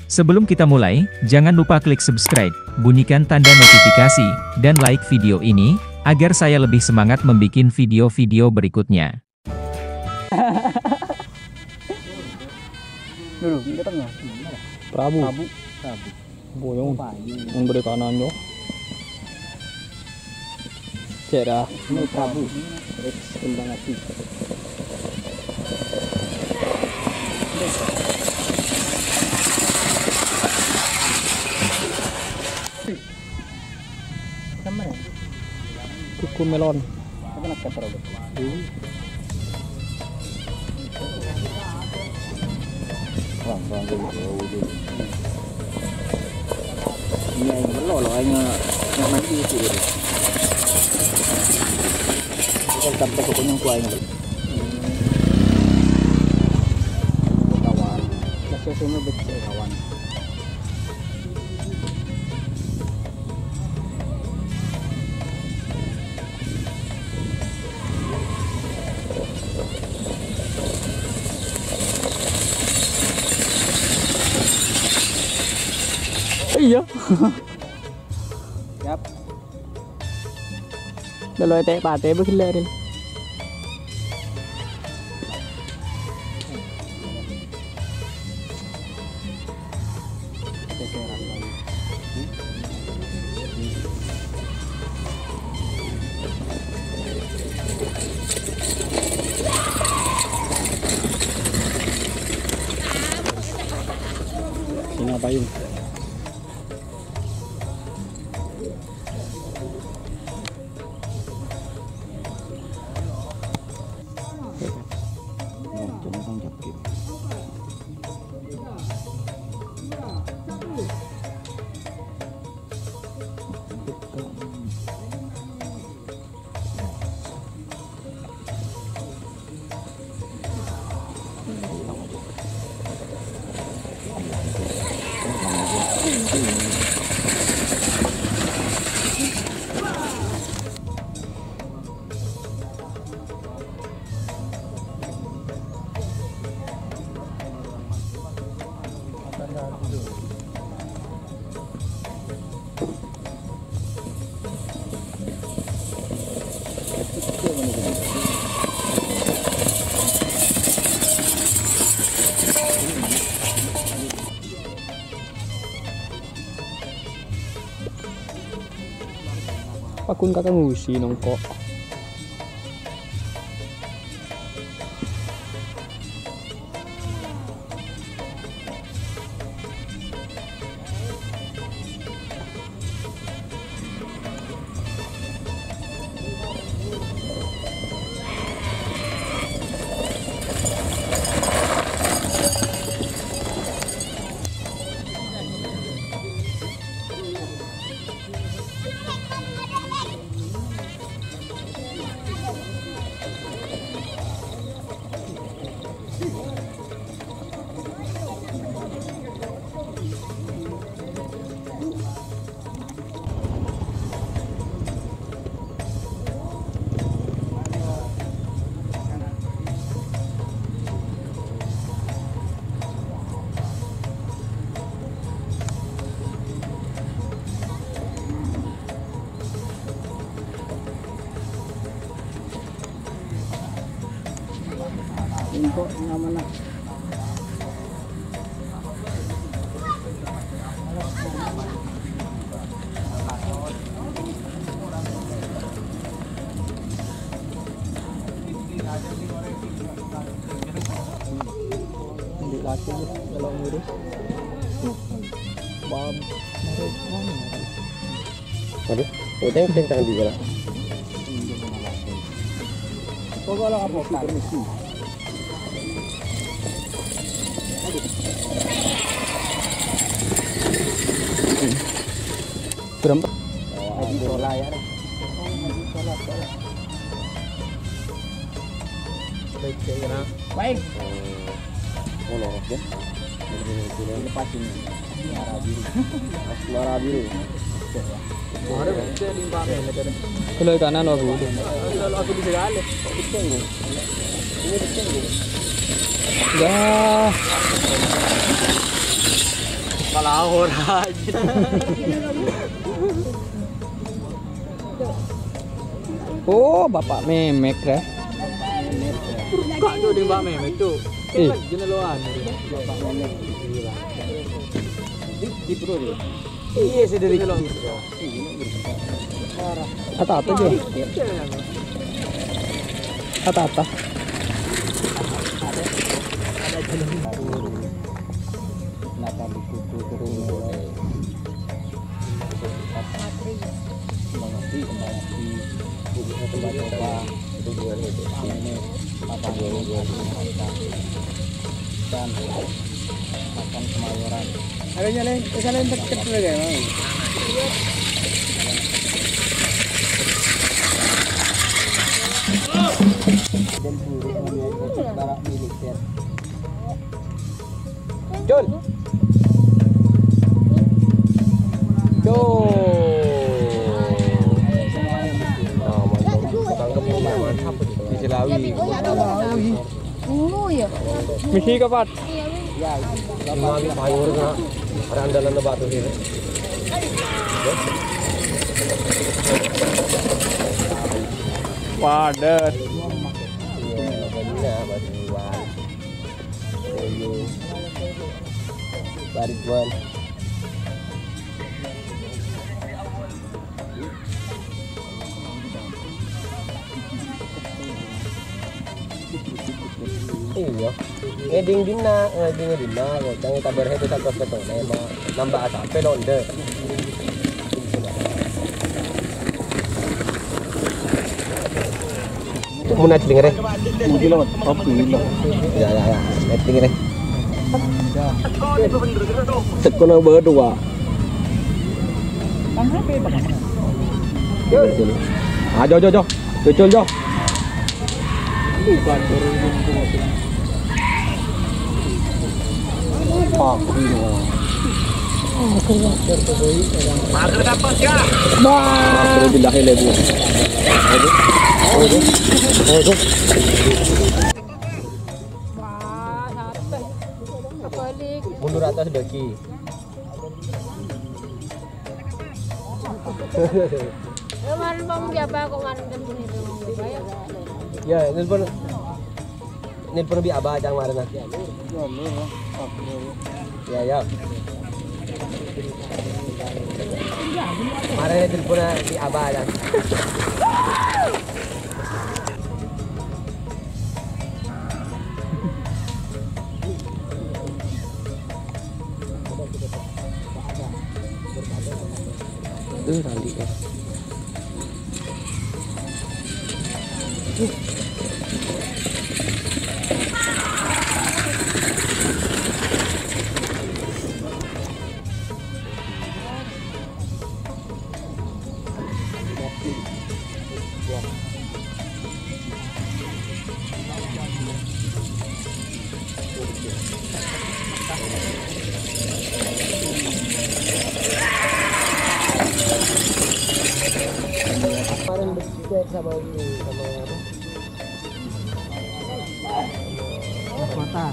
Sebelum kita mulai, jangan lupa klik subscribe, bunyikan tanda notifikasi, dan like video ini, agar saya lebih semangat membuat video-video berikutnya. Dulu, ini tengah. Prabu. Prabu. Boyong. Yang beri kanan yo. Cek dah. Ini Prabu. Terus kembang api. Sama ya? Kuku melon. Apa nak kata Prabu? Wang dulu. Ini yang belum loh, hanya yang mandi itu. Bukan sampai ke punya kuahnya. Kawan, masih semua betul kawan. Iya. Yap. Dalaway tayo pate bakila rin. Sini apa yun? Pakun kakak ngusi nongko. Info nyaman lah. Hindi laki mo. Dalawang ngurus. Bam. Aduh, udah yang tentang di sana. Kau kalau apa permisi. Berapa? Haji Sola ya. Haji Sola. Baik. Oh, lorok ya. Lepasin. Marah biru. Asmara biru. Kalau kanan aku. Aku bisa galak. Ini betul. Dah. Kalahor aja. Oh, Bapak Memek ya. Kak tuh di Mbak Memek tuh. Ih. Jeneloan. Bapak Memek. Di bro deh. Iya sih dari kilo. Ata-ata juga. Ata-ata. Ada jalan kenapa dikutu turun mulai mengerti kembali coba tujuan itu ini apa dan makan Kemayoran ada jalan kesalahan dekat lagi emang dan buruk namanya barak militer Jol Oh ya. Misi kapan? Lagi payur na. Ada andalan na batu ini. Padat. Baribuan. Iya. Ngeding dina, kok jangan kabar itu satu satu nama nambah asa pelonde. Muna ciling re. mungkin lewat kopi Ya, ciling re. Sekolah berdua. Jo. Cucul jo. Mundur atas daki. Kemarin mau siapa kok nganten itu ya? Ya, nelpon bi aba jang marana. Ya. Marana nelpon bi aba jang. Randi ya. Kemarin bercek sama ini sama mata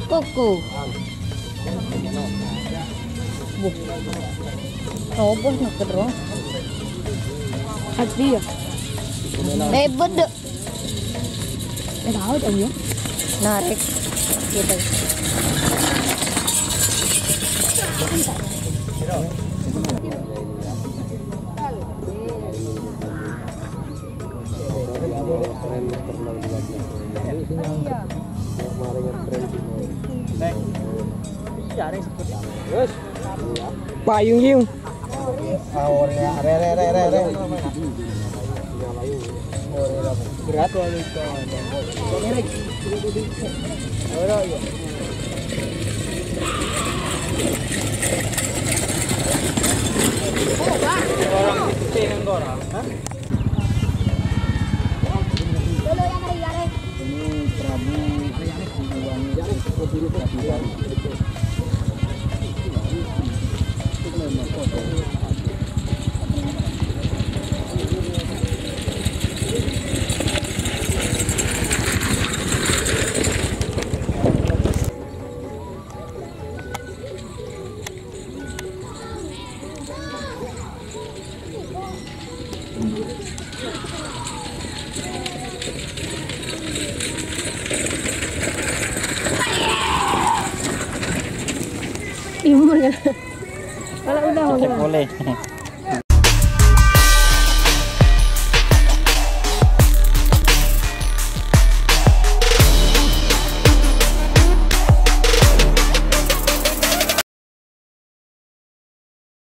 Koko. Robos nak terus. Hati ya. Bede. Tahu dah ya. Narik gitu. Payung yung. berat walau itu timur kan. Kalau udah Cek boleh.